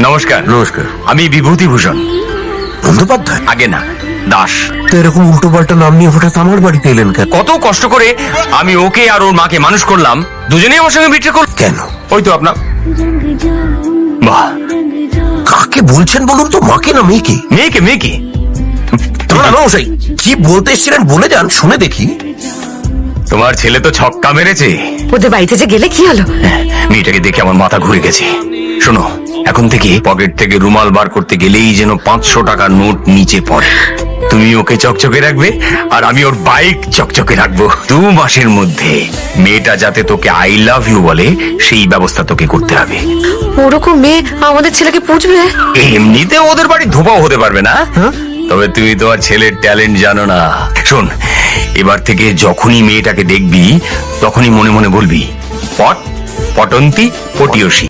নমস্কার। নমস্কার। আমি বিভূতিভূষণ বন্দ্যোপাধ্যায়? আগে না, দাস। তো এরকম উল্টো পাল্টা নাম নিয়ে হঠাৎ আমার বাড়িতে এলেন কেন? কত কষ্ট করে আমি ওকে আর ওর মাকে মানুষ করলাম, দুজনেই আমার সঙ্গে বিট্রে করল। কেন? ওই তো আপনার। বাহ, কাকে বলছেন বলুন তো, মাকে না মেয়েকে? মেয়েকে মেয়েকে। না মশাই, কি বলতে এসেছিলেন বলে যান, শুনে দেখি। তোমার ছেলে তো ছক্কা মেরেছে। ওদের বাড়িতে যে গেলে কি হলো? মেয়েটাকে দেখে আমার মাথা ঘুরে গেছে। শোনো, এখন থেকে পকেট থেকে রুমাল বার করতে গেলেই যেন 500 টাকার নোট নিচে পড়ে। তুমি ওকে চকচকে রাখবে আর আমি ওর বাইক চকচকে রাখবো। 2 মাসের মধ্যে মেয়েটা যাতে তোকে আই লাভ ইউ বলে, সেই ব্যবস্থা তোকে করতে হবে। ওরকম মেয়ে আমাদের ছেলেকে পুষবে? এমনিতে ওদের বাড়ি ধোপাও হতে পারবে না, তবে তুমি তোমার ছেলের ট্যালেন্ট জানো না। শোন, এবার থেকে যখনই মেয়েটাকে দেখবি তখনই মনে মনে বলবি, পটন্তী পটিয়সী।